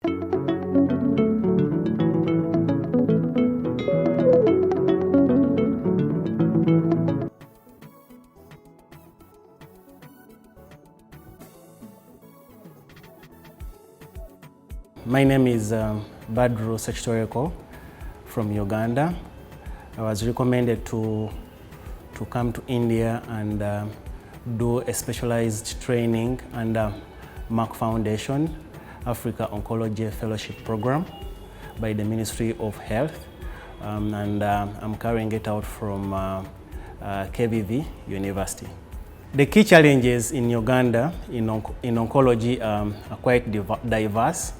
My name is Badru Ssekitooleko from Uganda. I was recommended to come to India and do a specialized training under Merck Foundation Africa Oncology Fellowship Program by the Ministry of Health, and I'm carrying it out from KVV University. The key challenges in Uganda in oncology are quite diverse,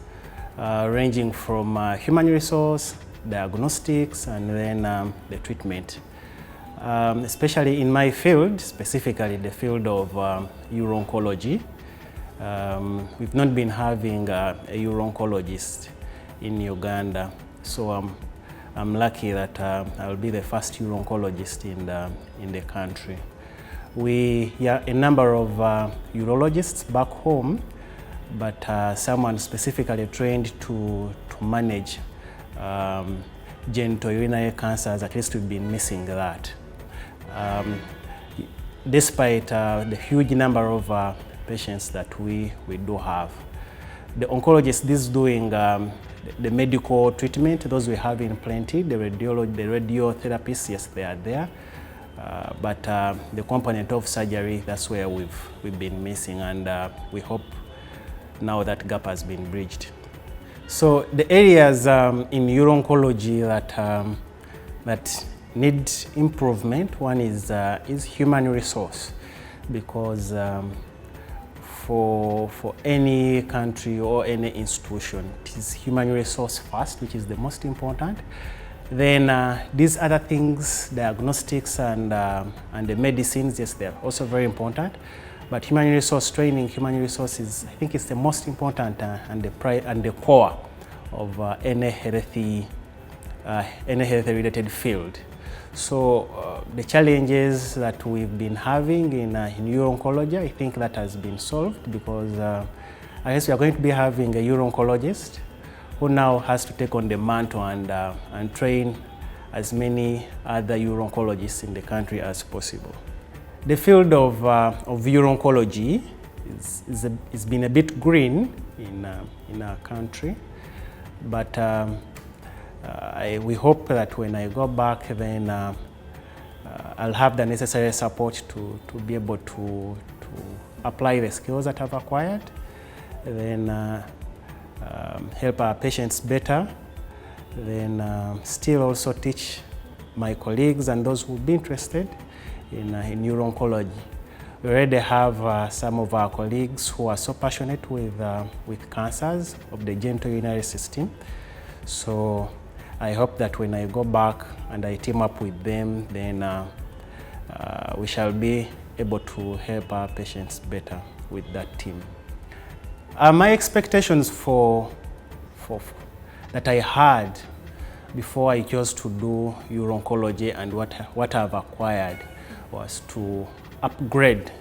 ranging from human resource, diagnostics, and then the treatment. Especially in my field, specifically the field of uro-oncology, we've not been having a uro-oncologist in Uganda, so I'm lucky that I'll be the first uro-oncologist in the country. We are a number of urologists back home, but someone specifically trained to manage genitourinary cancers, at least we've been missing that. Despite the huge number of patients that we do have. The oncologist is doing the medical treatment, those we have in plenty, the radiotherapists, yes, they are there. But the component of surgery, that's where we've been missing, and we hope now that gap has been bridged. So the areas in uro-oncology that need improvement, one is human resource, because for any country or any institution, it is human resource first, which is the most important. Then these other things, diagnostics and the medicines, yes, they're also very important. But human resource training, human resources, I think it's the most important and the core of any healthy related field. So the challenges that we've been having in uro-oncology, I think that has been solved, because I guess we are going to be having a uro-oncologist who now has to take on the mantle and train as many other uro-oncologists in the country as possible. The field of uro-oncology is been a bit green in our country, but we hope that when I go back, then I'll have the necessary support to be able to apply the skills that I've acquired, then help our patients better, then still also teach my colleagues and those who would be interested in uro-oncology. We already have some of our colleagues who are so passionate with cancers of the genitourinary system. So I hope that when I go back and I team up with them, then we shall be able to help our patients better with that team. My expectations that I had before I chose to do uro-oncology and what I've acquired was to upgrade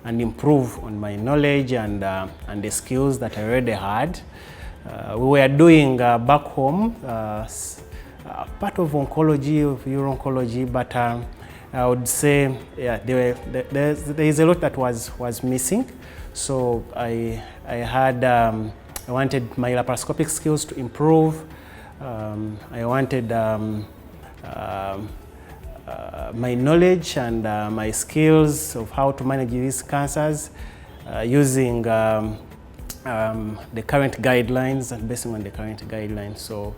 and improve on my knowledge and the skills that I already had. We were doing back home part of oncology, of uro-oncology, but I would say, yeah, there is a lot that was missing. So I wanted my laparoscopic skills to improve. I wanted my knowledge and my skills of how to manage these cancers using the current guidelines and basing on the current guidelines. So,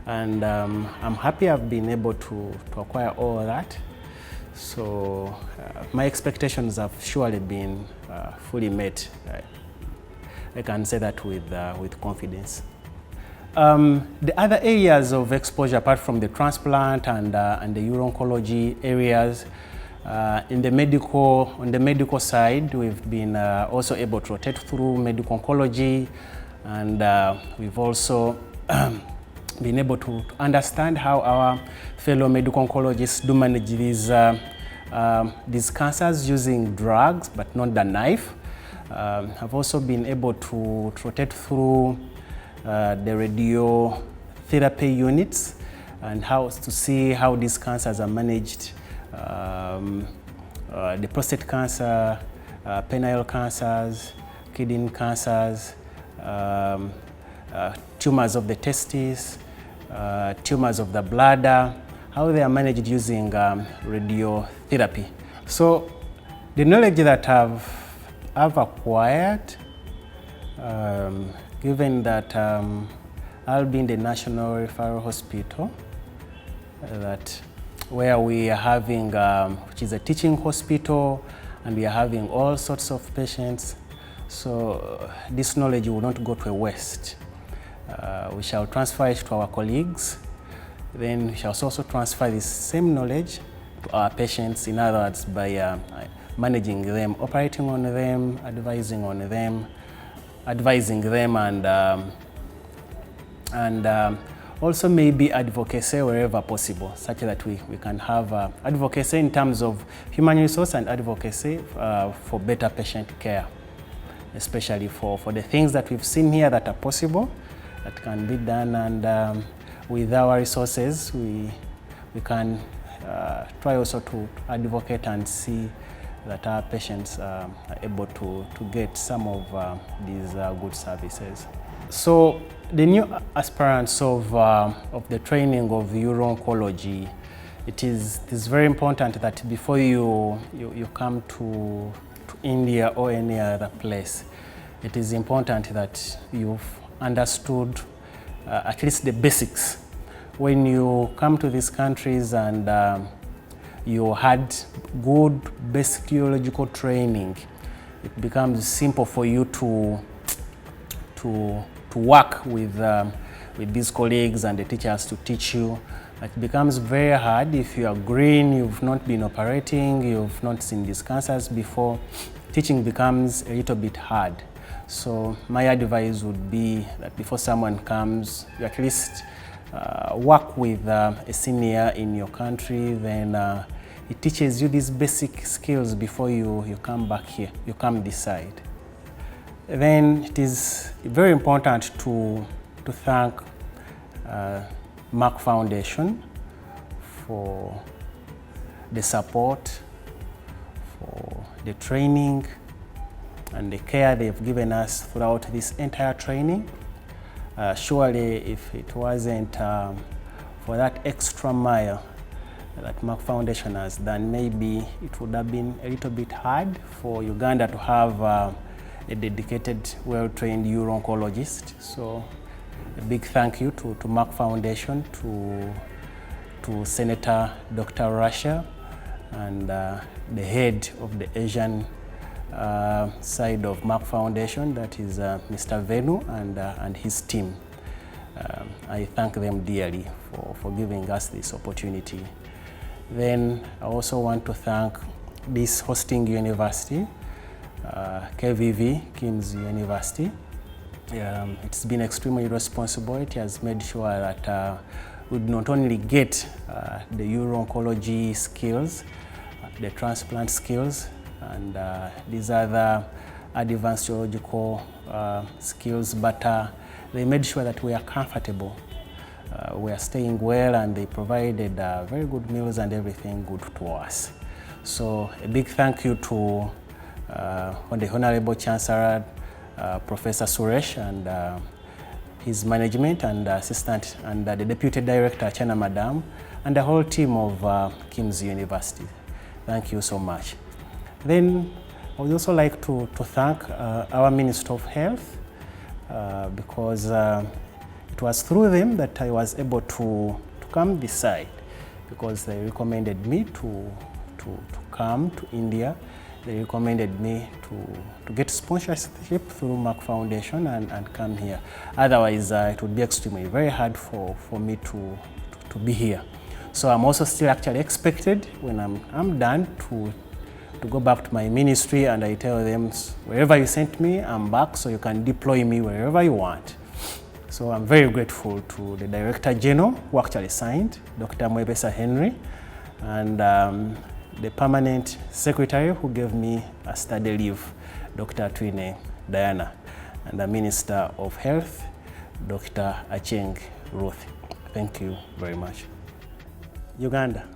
and I'm happy I've been able to acquire all of that. So my expectations have surely been fully met. I can say that with confidence. The other areas of exposure, apart from the transplant and the uro-oncology areas, on the medical side, we've been also able to rotate through medical oncology, and we've also been able to understand how our fellow medical oncologists do manage these cancers using drugs, but not the knife. I've also been able to rotate through the radiotherapy units, and how to see how these cancers are managed, the prostate cancer, penile cancers, kidney cancers, tumors of the testes, tumors of the bladder, how they are managed using radiotherapy. So the knowledge that I've acquired, given that I'll be in the National Referral Hospital, where we are having, which is a teaching hospital, and we are having all sorts of patients. So this knowledge will not go to waste. We shall transfer it to our colleagues. Then we shall also transfer this same knowledge to our patients, in other words, by managing them, operating on them, advising them, and also maybe advocacy wherever possible, such that we can have advocacy in terms of human resource and advocacy for better patient care, especially for the things that we've seen here that are possible, that can be done, and with our resources we can try also to advocate and see that our patients are able to get some of these good services. So the new aspirants of the training of uro-oncology, it is very important that before you come to India or any other place, it is important that you've understood at least the basics. When you come to these countries and you had good basic urological training, it becomes simple for you to work with these colleagues and the teachers to teach you. It becomes very hard if you are green, you've not been operating, you've not seen these cancers before. Teaching becomes a little bit hard. So my advice would be that before someone comes, you at least work with a senior in your country, then it teaches you these basic skills before you come back here, you come this side. Then it is very important to thank Merck Foundation for the support, for the training, and the care they've given us throughout this entire training. Surely if it wasn't for that extra mile that Merck Foundation has done, maybe it would have been a little bit hard for Uganda to have a dedicated, well-trained uro-oncologist. So a big thank you to Merck Foundation, to Senator Dr. Russia, and the head of the Asian side of Merck Foundation, that is Mr. Venu, and his team. I thank them dearly for giving us this opportunity. Then I also want to thank this hosting university, KVV, Kim's University. It's been extremely responsible. It has made sure that we not only get the uro-oncology skills, the transplant skills, and these other advanced urological skills, but they made sure that we are comfortable. We are staying well, and they provided very good meals and everything good to us. So a big thank you to the Honorable Chancellor, Professor Suresh, and his management and assistant, and the Deputy Director, Chana Madam, and the whole team of Kim's University. Thank you so much. Then I would also like to thank our Minister of Health, because it was through them that I was able to come this side, because they recommended me to come to India. They recommended me to get sponsorship through Merck Foundation and come here. Otherwise, it would be extremely very hard for me to be here. So I'm also still actually expected, when I'm done, to go back to my ministry, and I tell them, wherever you sent me, I'm back, so you can deploy me wherever you want. So I'm very grateful to the Director General, who actually signed, Dr. Mwebesa Henry, and the Permanent Secretary, who gave me a study leave, Dr. Twine Diana, and the Minister of Health, Dr. Acheng Ruth. Thank you very much. Uganda.